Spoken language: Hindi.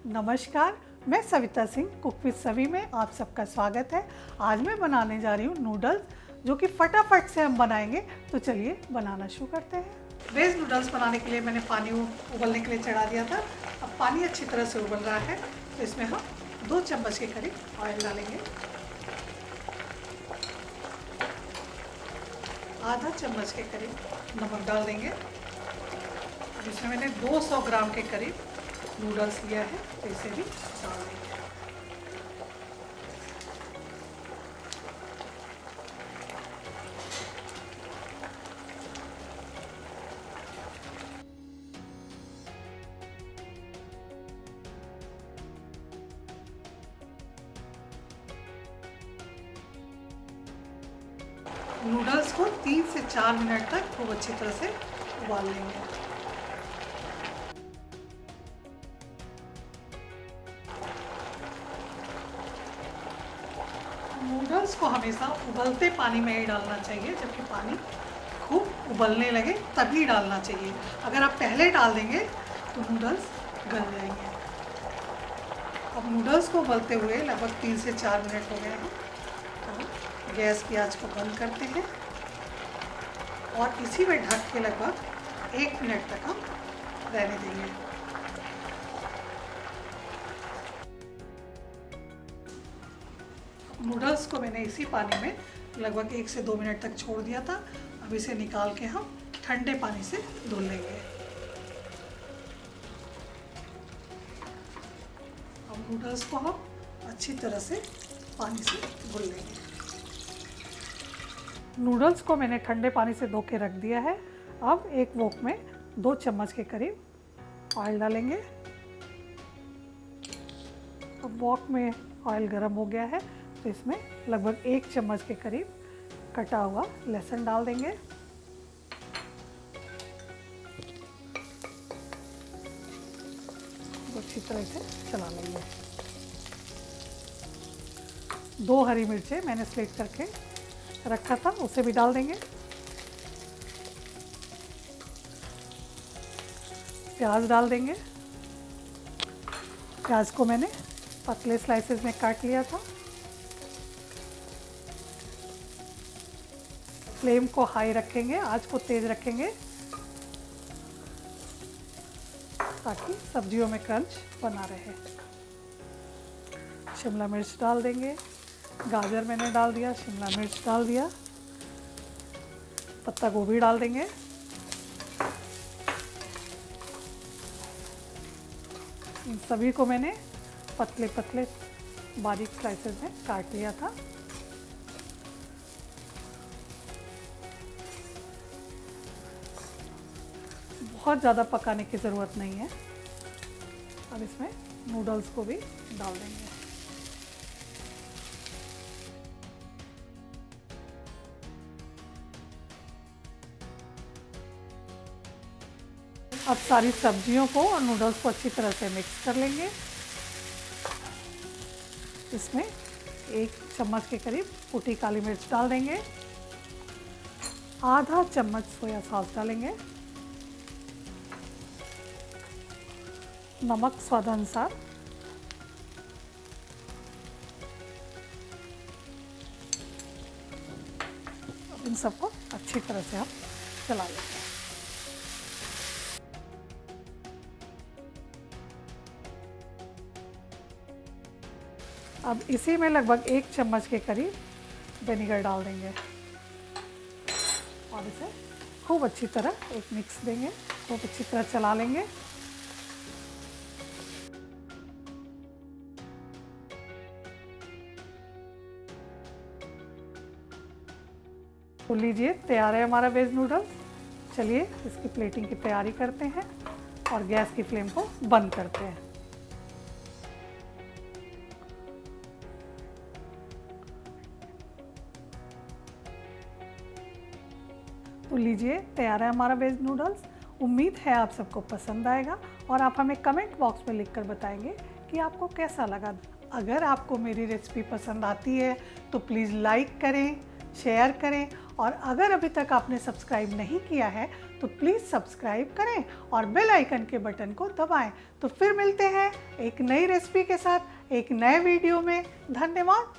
नमस्कार, मैं सविता सिंह कुक विद सवी में आप सबका स्वागत है। आज मैं बनाने जा रही हूँ नूडल्स, जो कि फटाफट से हम बनाएंगे। तो चलिए बनाना शुरू करते हैं। वेज नूडल्स बनाने के लिए मैंने पानी उबलने के लिए चढ़ा दिया था। अब पानी अच्छी तरह से उबल रहा है, तो इसमें हम 2 चम्मच के करीब ऑयल डालेंगे। आधा चम्मच के करीब नमक डाल देंगे। इसमें मैंने 200 ग्राम के करीब नूडल्स लिया है, तो इसे भी डाल देंगे। नूडल्स को 3 से 4 मिनट तक खूब अच्छी तरह से उबाल लेंगे। नूडल्स को हमेशा उबलते पानी में ही डालना चाहिए, जबकि पानी खूब उबलने लगे तभी डालना चाहिए। अगर आप पहले डाल देंगे तो नूडल्स गल जाएंगे। अब नूडल्स को उबलते हुए लगभग 3 से 4 मिनट हो गए हैं, तो गैस की आंच को बंद करते हैं और इसी में ढक के लगभग 1 मिनट तक हम रहने देंगे। नूडल्स को मैंने इसी पानी में लगभग 1 से 2 मिनट तक छोड़ दिया था। अब इसे निकाल के हम ठंडे पानी से धुल लेंगे। अब नूडल्स को हम अच्छी तरह से पानी से धुल लेंगे। नूडल्स को मैंने ठंडे पानी से धो के रख दिया है। अब एक वोक में 2 चम्मच के करीब ऑयल डालेंगे। अब वोक में ऑयल गर्म हो गया है, तो इसमें लगभग 1 चम्मच के करीब कटा हुआ लहसुन डाल देंगे। अच्छी तरह से चला लेंगे। 2 हरी मिर्चें मैंने स्लिट करके रखा था, उसे भी डाल देंगे। प्याज डाल देंगे। प्याज को मैंने पतले स्लाइसेस में काट लिया था। फ्लेम को हाई रखेंगे, आंच को तेज रखेंगे, ताकि सब्जियों में क्रंच बना रहे। शिमला मिर्च डाल देंगे। गाजर मैंने डाल दिया, शिमला मिर्च डाल दिया, पत्ता गोभी डाल देंगे। इन सभी को मैंने पतले पतले बारीक स्लाइसेस में काट लिया था। बहुत ज़्यादा पकाने की ज़रूरत नहीं है। अब इसमें नूडल्स को भी डाल देंगे। अब सारी सब्जियों को और नूडल्स को अच्छी तरह से मिक्स कर लेंगे। इसमें 1 चम्मच के करीब कुटी काली मिर्च डाल देंगे। आधा चम्मच सोया सॉस डालेंगे। नमक स्वादानुसार। इन सबको अच्छी तरह से हम चला लेंगे। अब इसी में लगभग 1 चम्मच के करीब विनेगर डाल देंगे और इसे खूब अच्छी तरह एक मिक्स देंगे, खूब अच्छी तरह चला लेंगे। तो लीजिए, तैयार है हमारा वेज नूडल्स। चलिए इसकी प्लेटिंग की तैयारी करते हैं और गैस की फ्लेम को बंद करते हैं। तो लीजिए, तैयार है हमारा वेज नूडल्स। उम्मीद है आप सबको पसंद आएगा और आप हमें कमेंट बॉक्स में लिखकर बताएंगे कि आपको कैसा लगा। अगर आपको मेरी रेसिपी पसंद आती है तो प्लीज़ लाइक करें, शेयर करें, और अगर अभी तक आपने सब्सक्राइब नहीं किया है तो प्लीज़ सब्सक्राइब करें और बेल आइकन के बटन को दबाएं। तो फिर मिलते हैं एक नई रेसिपी के साथ एक नए वीडियो में। धन्यवाद।